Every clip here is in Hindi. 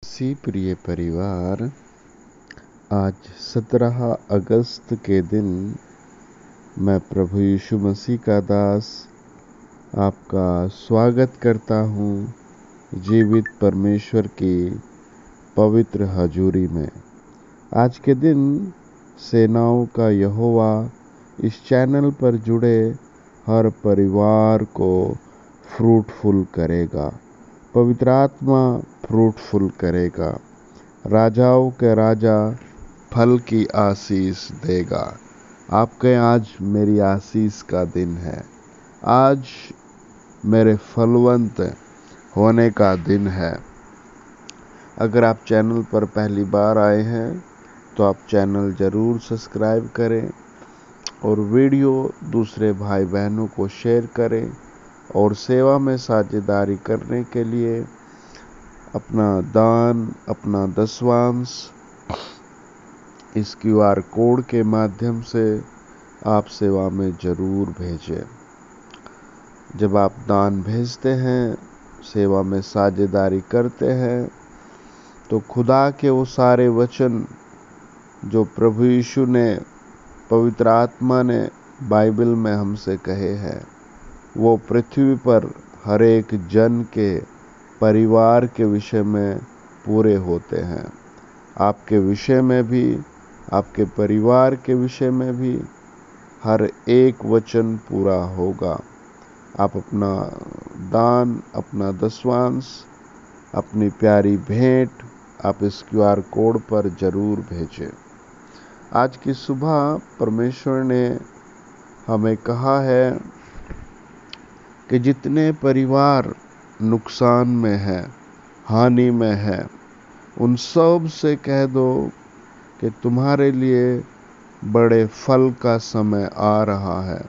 प्रिय परिवार, आज 17 अगस्त के दिन मैं प्रभु यीशु मसीह का दास आपका स्वागत करता हूँ जीवित परमेश्वर की पवित्र हजूरी में। आज के दिन सेनाओं का यहोवा इस चैनल पर जुड़े हर परिवार को फ्रूटफुल करेगा। पवित्र आत्मा फ्रूटफुल करेगा। राजाओं के राजा फल की आशीष देगा। आपके आज मेरी आशीष का दिन है। आज मेरे फलवंत होने का दिन है। अगर आप चैनल पर पहली बार आए हैं तो आप चैनल ज़रूर सब्सक्राइब करें और वीडियो दूसरे भाई बहनों को शेयर करें और सेवा में साझेदारी करने के लिए अपना दान, अपना दशवांश इस QR कोड के माध्यम से आप सेवा में ज़रूर भेजें। जब आप दान भेजते हैं, सेवा में साझेदारी करते हैं, तो खुदा के वो सारे वचन जो प्रभु यीशु ने, पवित्र आत्मा ने बाइबल में हमसे कहे हैं, वो पृथ्वी पर हर एक जन के परिवार के विषय में पूरे होते हैं। आपके विषय में भी, आपके परिवार के विषय में भी हर एक वचन पूरा होगा। आप अपना दान, अपना दशवांश, अपनी प्यारी भेंट आप इस QR कोड पर ज़रूर भेजें। आज की सुबह परमेश्वर ने हमें कहा है कि जितने परिवार नुकसान में है, हानि में है, उन सब से कह दो कि तुम्हारे लिए बड़े फल का समय आ रहा है।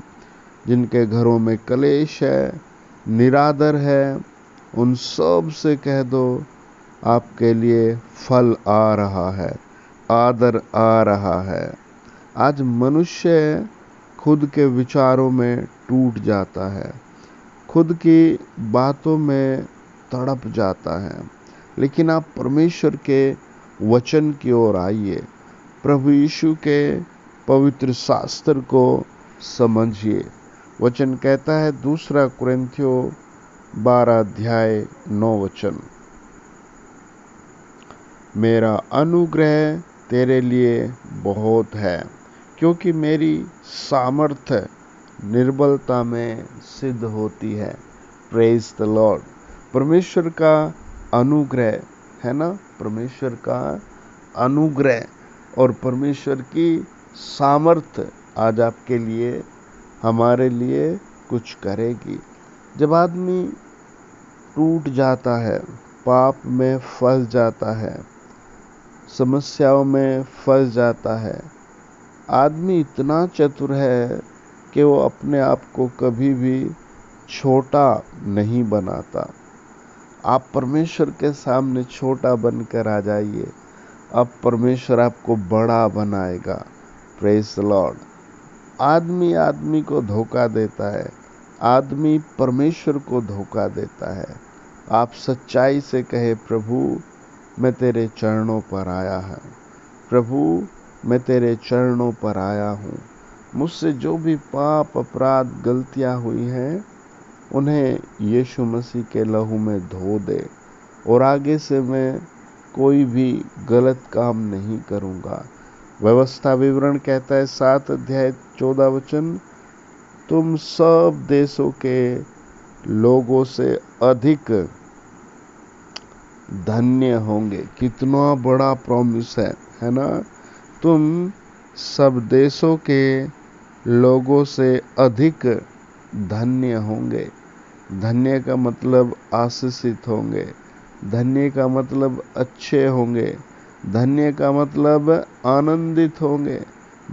जिनके घरों में कलेश है, निरादर है, उन सब से कह दो आपके लिए फल आ रहा है, आदर आ रहा है। आज मनुष्य खुद के विचारों में टूट जाता है, खुद की बातों में तड़प जाता है, लेकिन आप परमेश्वर के वचन की ओर आइए। प्रभु यीशु के पवित्र शास्त्र को समझिए। वचन कहता है 2 कुरिन्थियों 12 अध्याय 9 वचन, मेरा अनुग्रह तेरे लिए बहुत है, क्योंकि मेरी सामर्थ्य निर्बलता में सिद्ध होती है। Praise the Lord. परमेश्वर का अनुग्रह है ना, परमेश्वर का अनुग्रह और परमेश्वर की सामर्थ्य आज आपके लिए, हमारे लिए कुछ करेगी। जब आदमी टूट जाता है, पाप में फंस जाता है, समस्याओं में फंस जाता है, आदमी इतना चतुर है कि वो अपने आप को कभी भी छोटा नहीं बनाता। आप परमेश्वर के सामने छोटा बनकर आ जाइए, अब परमेश्वर आपको बड़ा बनाएगा। Praise the Lord. आदमी को धोखा देता है, आदमी परमेश्वर को धोखा देता है। आप सच्चाई से कहे, प्रभु मैं तेरे चरणों पर आया हूँ, प्रभु मैं तेरे चरणों पर आया हूँ। मुझसे जो भी पाप, अपराध, गलतियाँ हुई हैं, उन्हें यीशु मसीह के लहू में धो दे और आगे से मैं कोई भी गलत काम नहीं करूँगा। व्यवस्था विवरण कहता है 7 अध्याय 14 वचन, तुम सब देशों के लोगों से अधिक धन्य होंगे। कितना बड़ा प्रॉमिस है ना। तुम सब देशों के लोगों से अधिक धन्य होंगे। धन्य का मतलब आशीषित होंगे, धन्य का मतलब अच्छे होंगे, धन्य का मतलब आनंदित होंगे,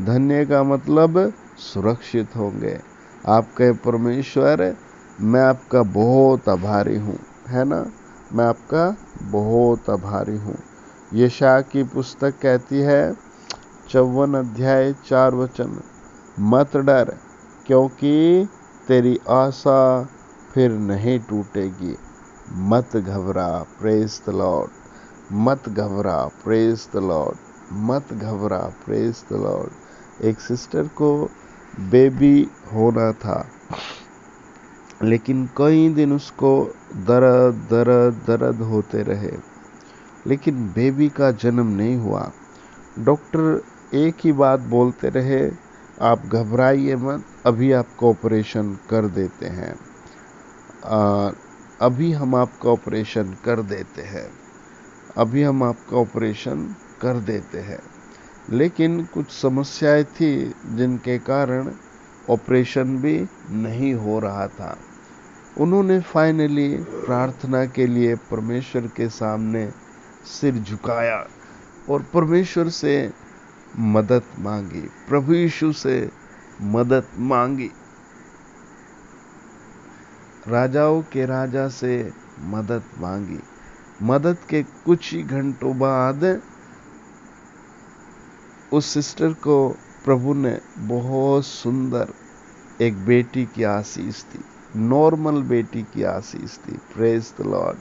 धन्य का मतलब सुरक्षित होंगे। आपके परमेश्वर, मैं आपका बहुत आभारी हूँ, है ना, मैं आपका बहुत आभारी हूँ। यशायाह की पुस्तक कहती है 54 अध्याय 4 वचन, मत डर, क्योंकि तेरी आशा फिर नहीं टूटेगी, मत घबरा। Praise the Lord. मत घबरा, प्रेज द लॉर्ड, मत घबरा, प्रेज द लॉर्ड। एक सिस्टर को बेबी होना था, लेकिन कई दिन उसको दर्द दर्द दर्द होते रहे, लेकिन बेबी का जन्म नहीं हुआ। डॉक्टर एक ही बात बोलते रहे, आप घबराइए मत, अभी आपका ऑपरेशन कर देते हैं, अभी हम आपका ऑपरेशन कर देते हैं, अभी हम आपका ऑपरेशन कर देते हैं। लेकिन कुछ समस्याएं थी जिनके कारण ऑपरेशन भी नहीं हो रहा था। उन्होंने फाइनली प्रार्थना के लिए परमेश्वर के सामने सिर झुकाया और परमेश्वर से मदद मांगी, प्रभु यीशु से मदद मांगी, राजाओं के राजा से मदद मांगी। मदद के कुछ ही घंटों बाद उस सिस्टर को प्रभु ने बहुत सुंदर एक बेटी की आशीष दी, नॉर्मल बेटी की आशीष दी, प्रेज द लॉर्ड,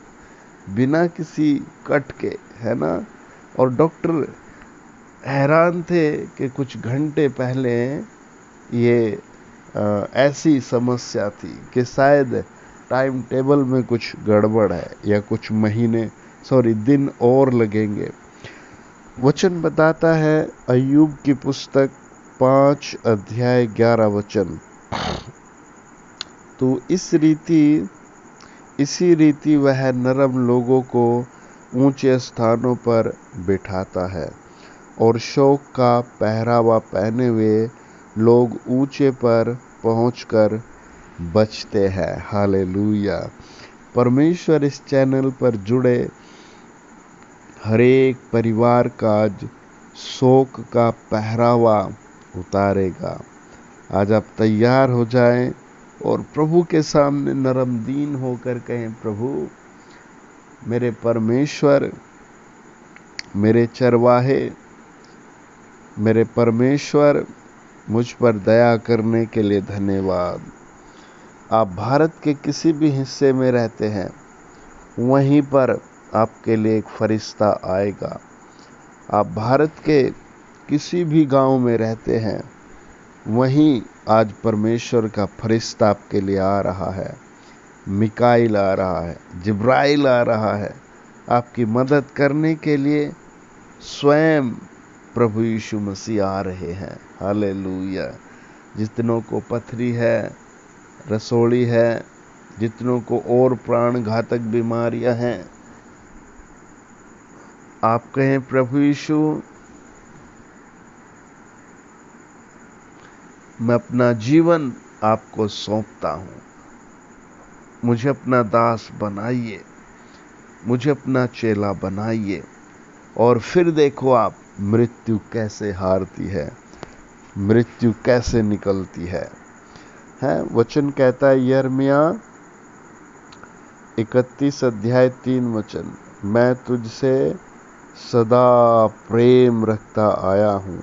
बिना किसी कट के, है ना। और डॉक्टर हैरान थे कि कुछ घंटे पहले ये ऐसी समस्या थी कि शायद टाइम टेबल में कुछ गड़बड़ है या कुछ दिन और लगेंगे। वचन बताता है अय्यूब की पुस्तक 5 अध्याय 11 वचन, तो इसी रीति वह नरम लोगों को ऊंचे स्थानों पर बिठाता है और शोक का पहरावा पहने हुए लोग ऊंचे पर पहुंचकर बचते हैं। हालेलुया। परमेश्वर इस चैनल पर जुड़े हरेक परिवार का आज शोक का पहरावा उतारेगा। आज आप तैयार हो जाएं और प्रभु के सामने नरम दीन होकर कहें, प्रभु मेरे परमेश्वर, मेरे चरवाहे, मेरे परमेश्वर, मुझ पर दया करने के लिए धन्यवाद। आप भारत के किसी भी हिस्से में रहते हैं, वहीं पर आपके लिए एक फरिश्ता आएगा। आप भारत के किसी भी गांव में रहते हैं, वहीं आज परमेश्वर का फरिश्ता आपके लिए आ रहा है। मिकाइल आ रहा है, जिब्राइल आ रहा है आपकी मदद करने के लिए। स्वयं प्रभु यीशु मसीह आ रहे हैं। हालेलुया। जितनों को पथरी है, रसोली है, जितनों को और प्राण घातक बीमारियां हैं, आप कहें, प्रभु यीशु मैं अपना जीवन आपको सौंपता हूं, मुझे अपना दास बनाइए, मुझे अपना चेला बनाइए। और फिर देखो आप मृत्यु कैसे हारती है, मृत्यु कैसे निकलती है। वचन कहता है यिर्मयाह 31 अध्याय 3 वचन, मैं तुझसे सदा प्रेम रखता आया हूँ,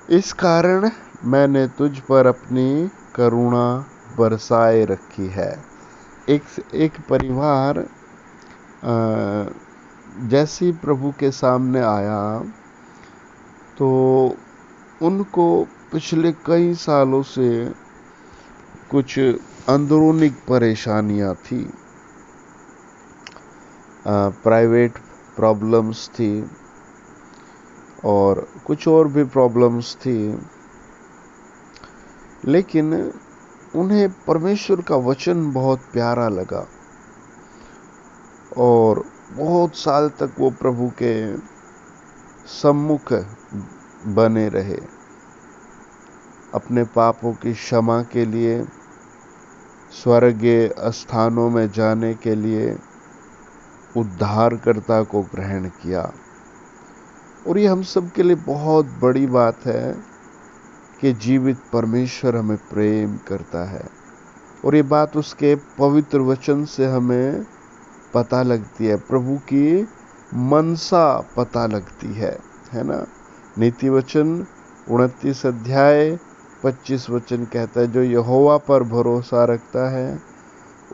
इस कारण मैंने तुझ पर अपनी करुणा बरसाए रखी है। एक परिवार जैसे प्रभु के सामने आया तो उनको पिछले कई सालों से कुछ अंदरूनी परेशानियां थी, प्राइवेट प्रॉब्लम्स थी और कुछ और भी प्रॉब्लम्स थी, लेकिन उन्हें परमेश्वर का वचन बहुत प्यारा लगा और बहुत साल तक वो प्रभु के सम्मुख बने रहे, अपने पापों की क्षमा के लिए, स्वर्गीय स्थानों में जाने के लिए उद्धारकर्ता को ग्रहण किया। और ये हम सब के लिए बहुत बड़ी बात है कि जीवित परमेश्वर हमें प्रेम करता है, और ये बात उसके पवित्र वचन से हमें पता लगती है, प्रभु की मनसा पता लगती है ना। नीति वचन 29 अध्याय 25 वचन कहता है, जो यहोवा पर भरोसा रखता है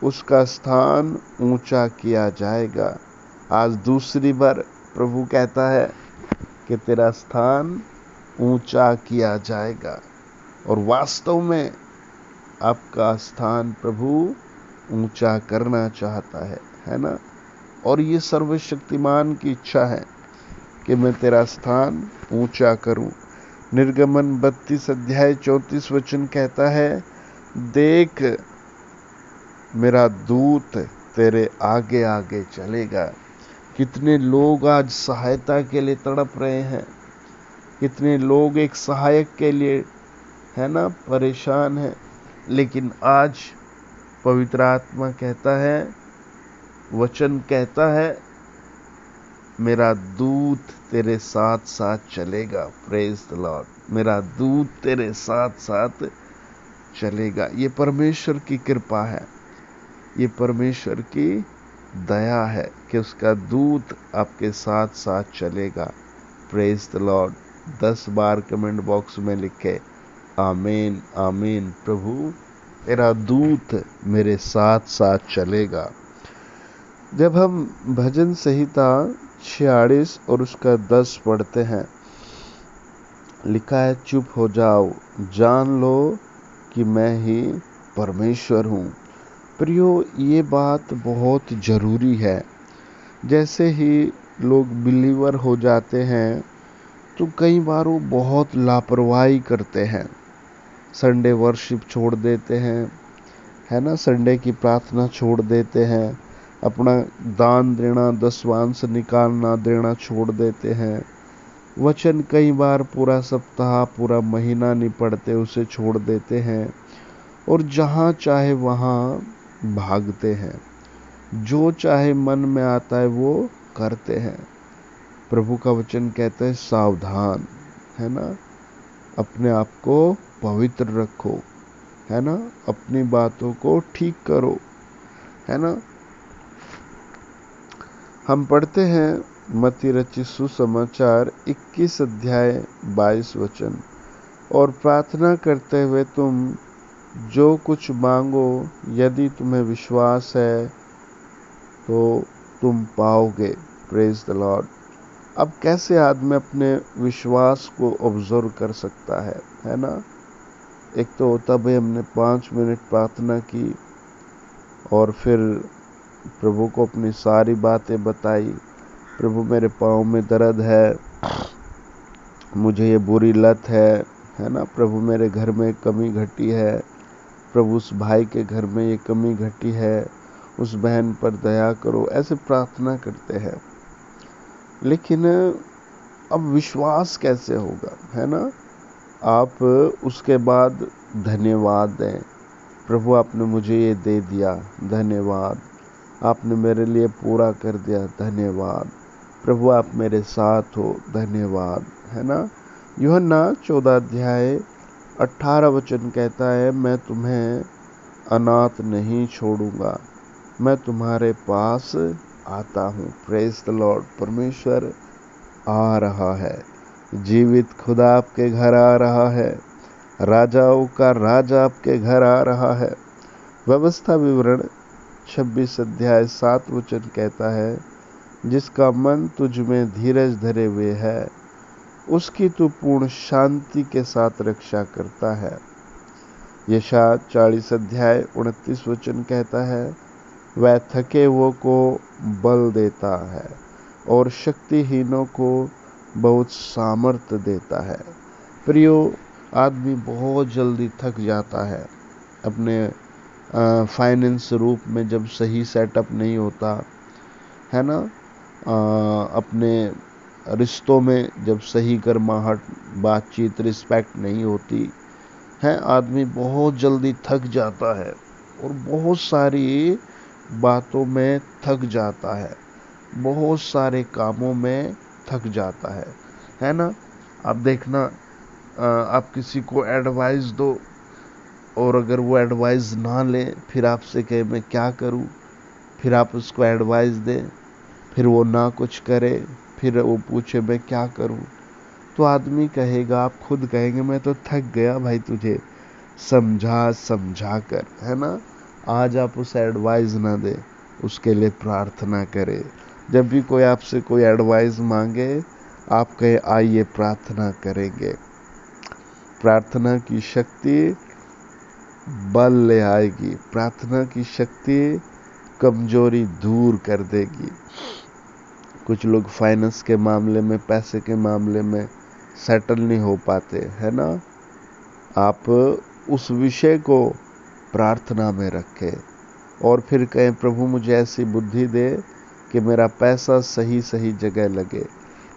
उसका स्थान ऊंचा किया जाएगा। आज दूसरी बार प्रभु कहता है कि तेरा स्थान ऊंचा किया जाएगा, और वास्तव में आपका स्थान प्रभु ऊंचा करना चाहता है ना। और ये सर्वशक्तिमान की इच्छा है कि मैं तेरा स्थान ऊंचा करूं। निर्गमन 32 अध्याय 34 वचन कहता है, देख मेरा दूत तेरे आगे आगे चलेगा। कितने लोग आज सहायता के लिए तड़प रहे हैं, कितने लोग एक सहायक के लिए है ना परेशान है, लेकिन आज पवित्र आत्मा कहता है, वचन कहता है, मेरा दूत तेरे साथ साथ चलेगा। Praise the Lord. मेरा दूत तेरे साथ साथ चलेगा। ये परमेश्वर की कृपा है, ये परमेश्वर की दया है कि उसका दूत आपके साथ साथ चलेगा। Praise the Lord. 10 bar comment box में लिखे आमीन आमीन। प्रभु तेरा दूत मेरे साथ साथ चलेगा। जब हम भजन संहिता 46 और उसका 10 पढ़ते हैं, लिखा है, चुप हो जाओ, जान लो कि मैं ही परमेश्वर हूँ। प्रियो, ये बात बहुत ज़रूरी है। जैसे ही लोग बिलीवर हो जाते हैं तो कई बार वो बहुत लापरवाही करते हैं, संडे वर्शिप छोड़ देते हैं, है ना, संडे की प्रार्थना छोड़ देते हैं, अपना दान देना, दसवांश निकालना देना छोड़ देते हैं, वचन कई बार पूरा सप्ताह पूरा महीना नहीं पढ़ते, उसे छोड़ देते हैं, और जहाँ चाहे वहाँ भागते हैं, जो चाहे मन में आता है वो करते हैं। प्रभु का वचन कहता है, सावधान, है ना, अपने आप को पवित्र रखो, है ना, अपनी बातों को ठीक करो, है ना। हम पढ़ते हैं मत्ती रचित सुसमाचार 21 अध्याय 22 वचन, और प्रार्थना करते हुए तुम जो कुछ मांगो, यदि तुम्हें विश्वास है तो तुम पाओगे। Praise the Lord. अब कैसे आदमी अपने विश्वास को ऑब्जर्व कर सकता है ना। एक तो होता भाई हमने 5 मिनट प्रार्थना की और फिर प्रभु को अपनी सारी बातें बताई, प्रभु मेरे पाँव में दर्द है, मुझे ये बुरी लत है ना, प्रभु मेरे घर में कमी घटी है, प्रभु उस भाई के घर में ये कमी घटी है, उस बहन पर दया करो, ऐसे प्रार्थना करते हैं। लेकिन अब विश्वास कैसे होगा, है ना। आप उसके बाद धन्यवाद दें, प्रभु आपने मुझे ये दे दिया, धन्यवाद, आपने मेरे लिए पूरा कर दिया, धन्यवाद, प्रभु आप मेरे साथ हो, धन्यवाद, है ना। यूहन्ना 14 अध्याय 18 वचन कहता है, मैं तुम्हें अनाथ नहीं छोड़ूंगा, मैं तुम्हारे पास आता हूँ। Praise the Lord. परमेश्वर आ रहा है, जीवित खुदा आपके घर आ रहा है, राजाओं का राजा आपके घर आ रहा है। व्यवस्था विवरण 26 अध्याय 7 वचन कहता है, जिसका मन तुझ में धीरज धरे हुए है, उसकी तू पूर्ण शांति के साथ रक्षा करता है। यशायाह 40 अध्याय 29 वचन कहता है, वह थके हुओं को बल देता है और शक्तिहीनों को बहुत सामर्थ्य देता है। प्रियो, आदमी बहुत जल्दी थक जाता है, अपने फाइनेंस रूप में जब सही सेटअप नहीं होता, है ना, अपने रिश्तों में जब सही गर्माहट, बातचीत, रिस्पेक्ट नहीं होती है, आदमी बहुत जल्दी थक जाता है और बहुत सारी बातों में थक जाता है, बहुत सारे कामों में थक जाता है ना। आप देखना, आप किसी को एडवाइस दो और अगर वो एडवाइस ना ले, फिर आपसे कहे मैं क्या करूं, फिर आप उसको एडवाइस दें, फिर वो ना कुछ करे, फिर वो पूछे मैं क्या करूं, तो आदमी कहेगा, आप खुद कहेंगे मैं तो थक गया भाई तुझे समझा कर, है ना। आज आप उसे एडवाइस ना दे, उसके लिए प्रार्थना करें, जब भी कोई आपसे कोई एडवाइस मांगे, आप कहे आइए प्रार्थना करेंगे। प्रार्थना की शक्ति बल ले आएगी, प्रार्थना की शक्ति कमजोरी दूर कर देगी। कुछ लोग फाइनेंस के मामले में, पैसे के मामले में सेटल नहीं हो पाते, है ना। आप उस विषय को प्रार्थना में रखें और फिर कहें प्रभु मुझे ऐसी बुद्धि दे कि मेरा पैसा सही सही जगह लगे।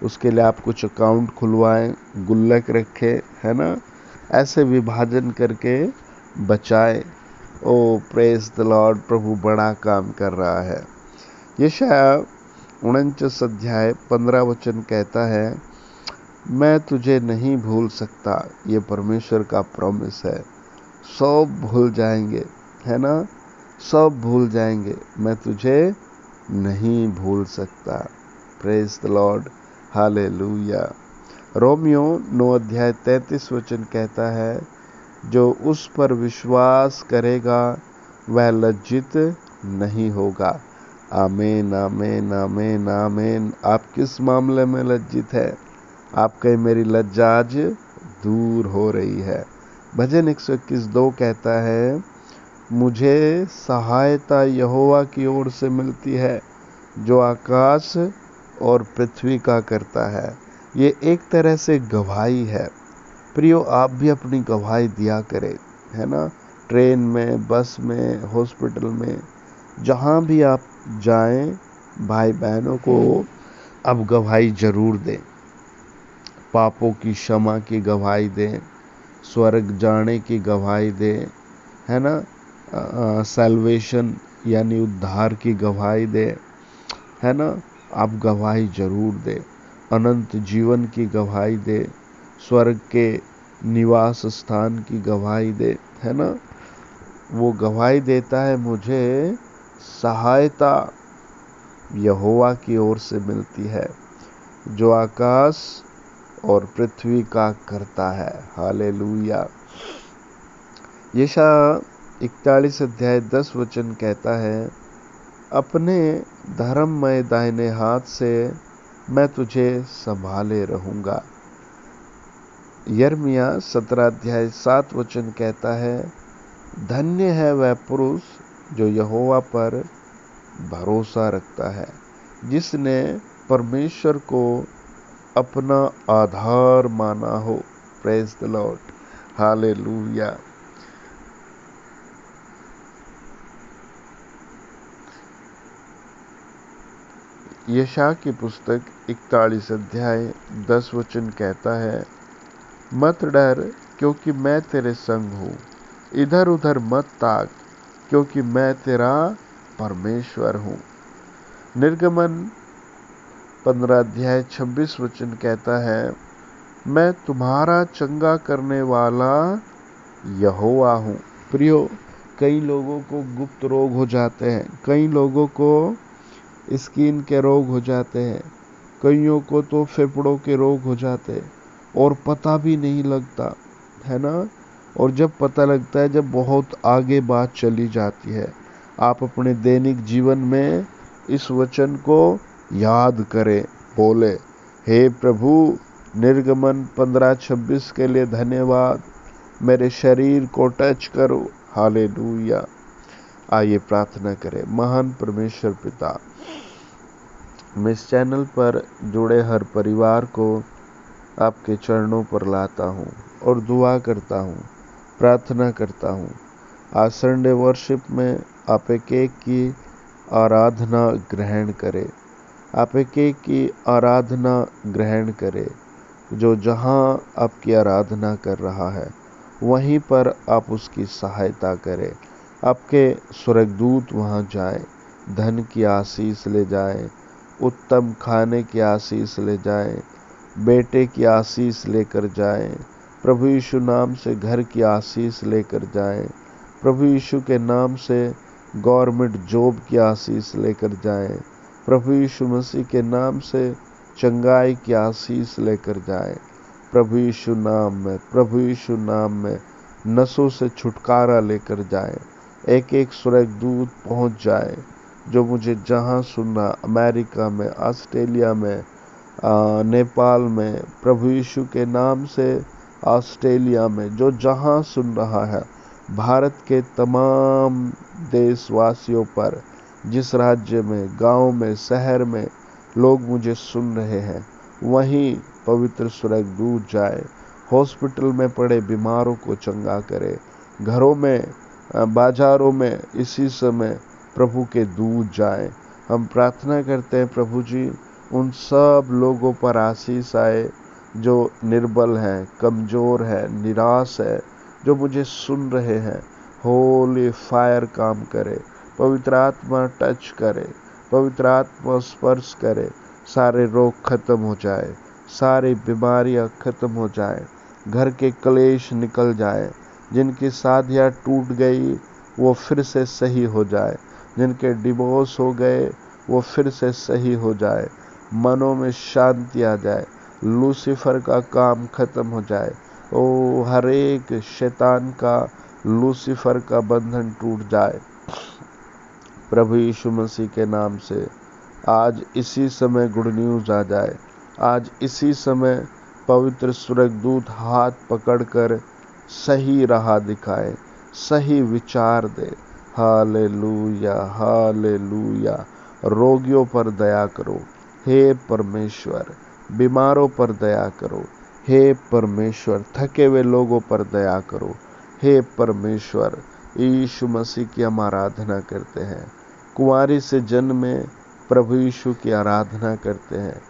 उसके लिए आप कुछ अकाउंट खुलवाएं, गुल्लक रखें, है ना। ऐसे विभाजन करके बचाएं। ओ प्रेज द लॉर्ड, प्रभु बड़ा काम कर रहा है। यशायाह 49 अध्याय 15 वचन कहता है, मैं तुझे नहीं भूल सकता। ये परमेश्वर का प्रॉमिस है। सब भूल जाएंगे, है ना, सब भूल जाएंगे, मैं तुझे नहीं भूल सकता। Praise the Lord, hallelujah. Romeo 9 अध्याय 33 वचन कहता है, जो उस पर विश्वास करेगा वह लज्जित नहीं होगा। आमीन, आमीन, आमीन, आमीन। आप किस मामले में लज्जित है? आप कहे मेरी लज्जा आज दूर हो रही है। भजन 121:2 कहता है, मुझे सहायता यहोवा की ओर से मिलती है जो आकाश और पृथ्वी का करता है। ये एक तरह से गवाही है। प्रियो, आप भी अपनी गवाही दिया करें, है ना। ट्रेन में, बस में, हॉस्पिटल में, जहाँ भी आप जाएं, भाई बहनों को अब गवाही जरूर दें। पापों की क्षमा की गवाही दें, स्वर्ग जाने की गवाही दें, है ना। सैल्वेशन यानी उद्धार की गवाही दें, है ना। आप गवाही जरूर दें। अनंत जीवन की गवाही दें, स्वर्ग के निवास स्थान की गवाही दे, है ना। वो गवाही देता है, मुझे सहायता यहोवा की ओर से मिलती है जो आकाश और पृथ्वी का करता है। हालेलुया। यशायाह 41 अध्याय 10 वचन कहता है, अपने धर्ममय दाहिने हाथ से मैं तुझे संभाले रहूंगा। यिर्मयाह 17 अध्याय 7 वचन कहता है, धन्य है वह पुरुष जो यहोवा पर भरोसा रखता है, जिसने परमेश्वर को अपना आधार माना हो। Praise the Lord, hallelujah. यशायाह की पुस्तक 41 अध्याय 10 वचन कहता है, मत डर क्योंकि मैं तेरे संग हूँ, इधर उधर मत ताक क्योंकि मैं तेरा परमेश्वर हूँ। निर्गमन 15 अध्याय 26 वचन कहता है, मैं तुम्हारा चंगा करने वाला यहोवा हूँ। प्रियो, कई लोगों को गुप्त रोग हो जाते हैं, कई लोगों को स्किन के रोग हो जाते हैं, कईयों को तो फेफड़ों के रोग हो जाते हैं और पता भी नहीं लगता, है ना। और जब पता लगता है, जब बहुत आगे बात चली जाती है। आप अपने दैनिक जीवन में इस वचन को याद करें, बोले, हे प्रभु, निर्गमन 15:26 के लिए धन्यवाद, मेरे शरीर को टच करो। हालेलुया। आइए प्रार्थना करें। महान परमेश्वर पिता, मैं इस चैनल पर जुड़े हर परिवार को आपके चरणों पर लाता हूँ और दुआ करता हूँ, प्रार्थना करता हूँ। आज संडे वर्शिप में आप एक की आराधना ग्रहण करें, आप एक की आराधना ग्रहण करें। जो जहाँ आपकी आराधना कर रहा है वहीं पर आप उसकी सहायता करें। आपके स्वर्गदूत वहाँ जाएं, धन की आशीष ले जाएं, उत्तम खाने की आशीष ले जाएं, बेटे की आशीष लेकर जाएं। प्रभु यीशु नाम से घर की आशीष लेकर जाएं। प्रभु यीशु के नाम से गवर्नमेंट जॉब की आशीष लेकर जाएं। प्रभु यीशु मसीह के नाम से चंगाई की आशीष लेकर जाएं। प्रभु यीशु नाम में, प्रभु यीशु नाम में नशों से छुटकारा लेकर जाएं। एक एक स्वर्गदूत पहुंच जाए जो मुझे जहाँ सुन रहा, अमेरिका में, ऑस्ट्रेलिया में, नेपाल में, प्रभु यीशु के नाम से ऑस्ट्रेलिया में, जो जहाँ सुन रहा है, भारत के तमाम देशवासियों पर, जिस राज्य में, गांव में, शहर में लोग मुझे सुन रहे हैं, वहीं पवित्र स्वर्गदूत जाए, हॉस्पिटल में पड़े बीमारों को चंगा करे, घरों में, बाजारों में इसी समय प्रभु के दूत जाए। हम प्रार्थना करते हैं प्रभु जी, उन सब लोगों पर आशीष आए जो निर्बल हैं, कमज़ोर हैं, निराश है, जो मुझे सुन रहे हैं। होली फायर काम करे, पवित्र आत्मा टच करे, पवित्र आत्मा स्पर्श करे, सारे रोग खत्म हो जाए, सारी बीमारियां खत्म हो जाए, घर के क्लेश निकल जाए, जिनकी शादियां टूट गई वो फिर से सही हो जाए, जिनके डिवोर्स हो गए वो फिर से सही हो जाए, मनों में शांति आ जाए, लूसीफर का काम खत्म हो जाए। ओ हर एक शैतान का, लूसीफर का बंधन टूट जाए प्रभु यीशु मसीह के नाम से। आज इसी समय गुड न्यूज़ आ जाए, आज इसी समय पवित्र स्वर्गदूत हाथ पकड़कर सही राह दिखाए, सही विचार दे। Hallelujah, hallelujah. रोगियों पर दया करो हे परमेश्वर, बीमारों पर दया करो हे परमेश्वर, थके हुए लोगों पर दया करो हे परमेश्वर। यीशु मसीह की हम आराधना करते हैं, कुंवारी से जन्मे प्रभु यीशु की आराधना करते हैं,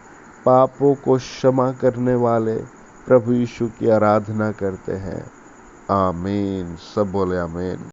पापों को क्षमा करने वाले प्रभु यीशु की आराधना करते हैं। आमीन। सब बोले आमीन।